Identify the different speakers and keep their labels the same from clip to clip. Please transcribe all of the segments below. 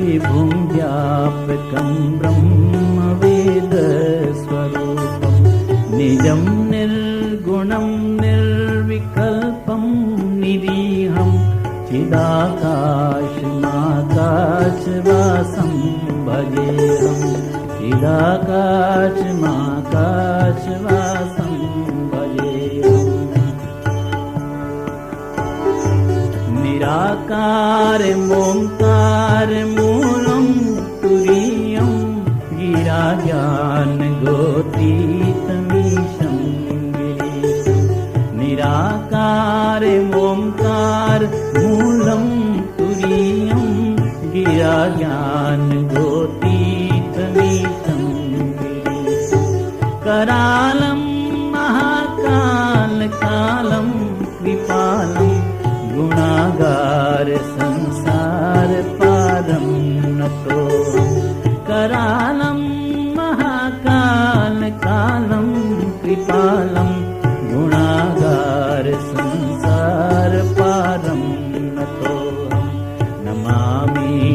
Speaker 1: विभुं व्यापकं ब्रह्मवेदस्वरूपं निजं निर्गुणं निर्विकल्पं निरीहं चिदाकाशमाकाशवासं भजेऽहं चिदाकाशमाकाशवासं भजेऽहम् निराकारमोङ्कारमूलं तुरीयं गिराज्ञानगोतीतमीशं गिरीशं निराकारमोङ्कारमूलं तुरीयं गिराज्ञानगोतीतमीशं गिरीशं करालं महाकालकालं कृपालं गुणागार संसार पारं नतोऽहं करालं महाकाल कालं कृपालं गुणागार संसार पारं नतोऽहं नमामीशमीशा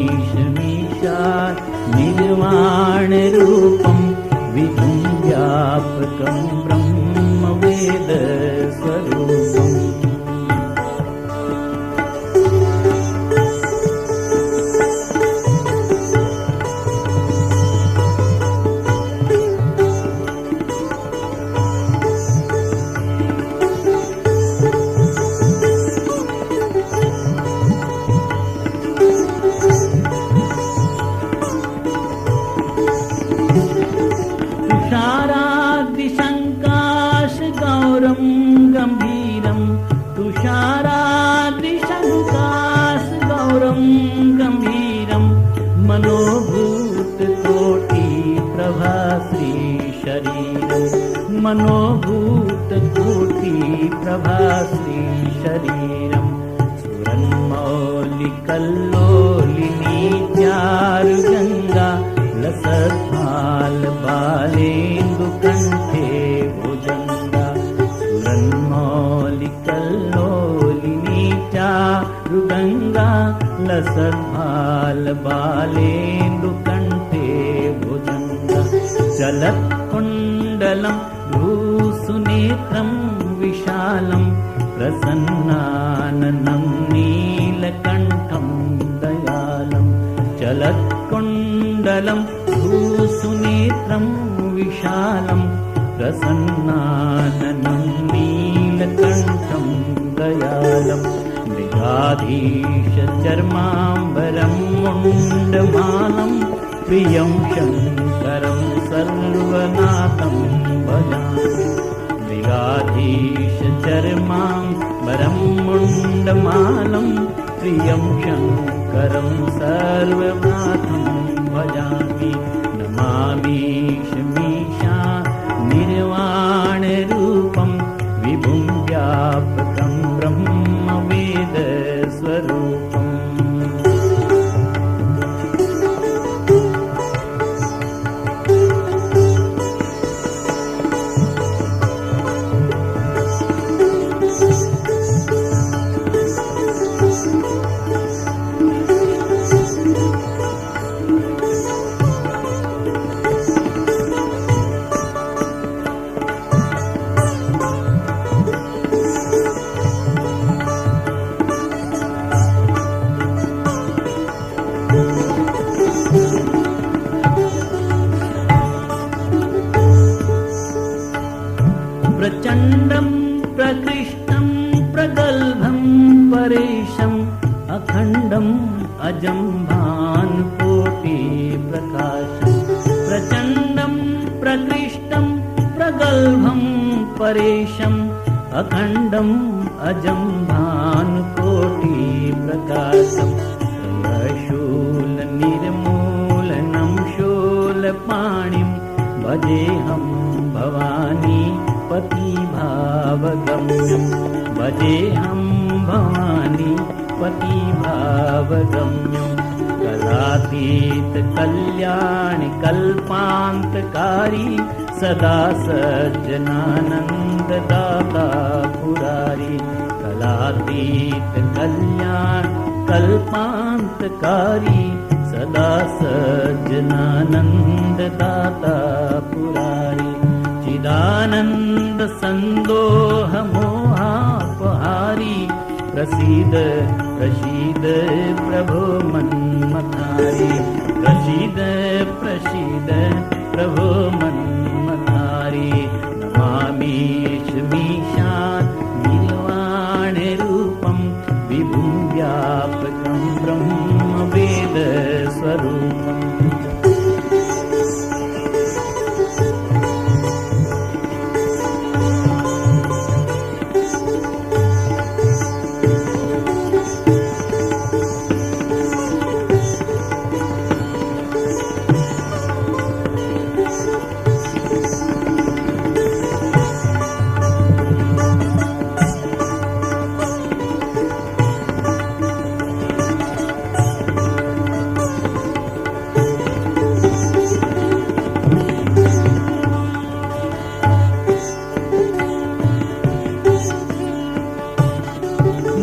Speaker 1: निर्वाणरूपं विधुं व्यापकं ब्रह्मवेदस्वरूपम् तुषाराद्रिशङ्काशगौरं गम्भीरं तुषाराद्रिशङ्काशगौरं गम्भीरं मनोभूतकोटिप्रभाश्रीशरीरं मनोभूतकोटिप्रभाश्रीशरीरं सुरन्मौलिकल्लोलिनीत्यारुगङ्गा लसद्भालबालेन्दुकण्ठे भुजङ्गा सुरन्मौलिकल्लोलिनीचारुगङ्गा लसद्भालबालेन्दुकण्ठे भुजङ्गा चलत्कुण्डलं भूसुनेत्रं विशालं प्रसन्नाननं नीलकण्ठं दयालं चलत्कुण्डलं भूसुनेत्रं विशालं प्रसन्नाननं नीलकण्ठं दयालं मृगाधीशचर्माम्बरं मुण्डमालं प्रियं शङ्करं सर्वनाथं भजामि मृगाधीशचर्माम्बरं मुण्डमालं प्रियं शङ्करं सर्वनाथं भजामि नमामीशमीशा निर्वाणरूपं विभुं व्यापकं ब्रह्मवेदस्वरूपम् प्रचण्डं प्रकृष्टं प्रगल्भं परेशम् अखण्डम् अजं भानुकोटिप्रकाशम् प्रचण्डं प्रकृष्टं प्रगल्भं परेशम् अखण्डम् अजं भानुकोटिप्रकाशम् शूलनिर्मूलनं शूलपाणिं भजेऽहं भवानी पतिभावगम्यं भजेऽहं भवानी पतिभावगम्यं कलातीत कल्याणि कल्पान्तकारी सदा सज्जनानन्ददाता पुरारी कलातीत कल्याण कल्पान्तकारी सदा सज्जनानन्ददाता पुरारी चिदानन्द सन्दोह मोहापहारी प्रसीद प्रसीद प्रभो मन्मथारी प्रसीद प्रसीद प्रभो मन्मथारी नमामीशमीशान् निर्वाणरूपं विभुं व्यापकं ब्रह्मवेदस्वरूपम्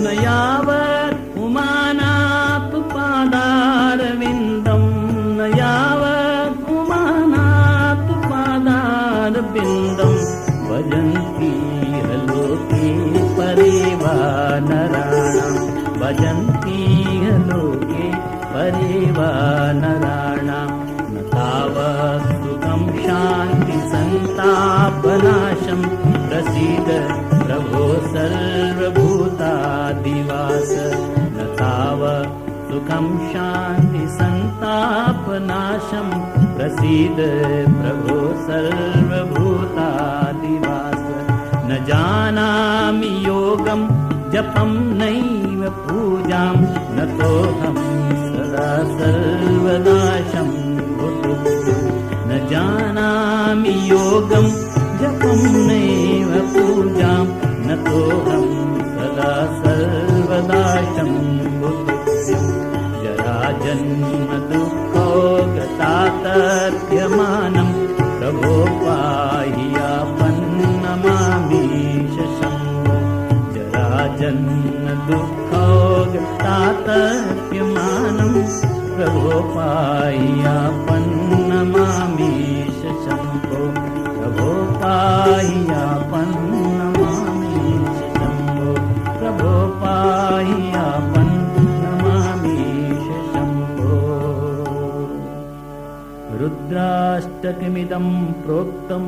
Speaker 1: न यावत् उमानात् पादारविन्दं न यावत् उमानात् पादारविन्दं भजन्ति लोके परे वा नराणां भजन्ति लोके परे वा नराणां न तावत् सुखं शान्ति सन्तापनाशं प्रसीद प्रभो सर्वभूतादिवास न तावत् सुखं शान्ति सन्तापनाशं प्रसीद प्रभो सर्वभूतादिवास न जानामि योगं जपं नैव पूजां न तोऽहं सदा सर्वदा शम्भुतुभ्यं न जानामि योगं जपं नैव पूजां न तोऽहं सदा सर्वदा शम्भुतुभ्यं जराजन्म दुःखो गतातथ्यमानं प्रभो पाहि आपन्नमामीश शम्भो जराजन्म दुःखो गतातथ्यमानं प्रभो पाहि आपन्नमामीश शम्भो प्रभो पाहि आपन्नमामीश शम्भो प्रभो पाहि आपन्नमामीश शम्भो रुद्राष्टकमिदं प्रोक्तं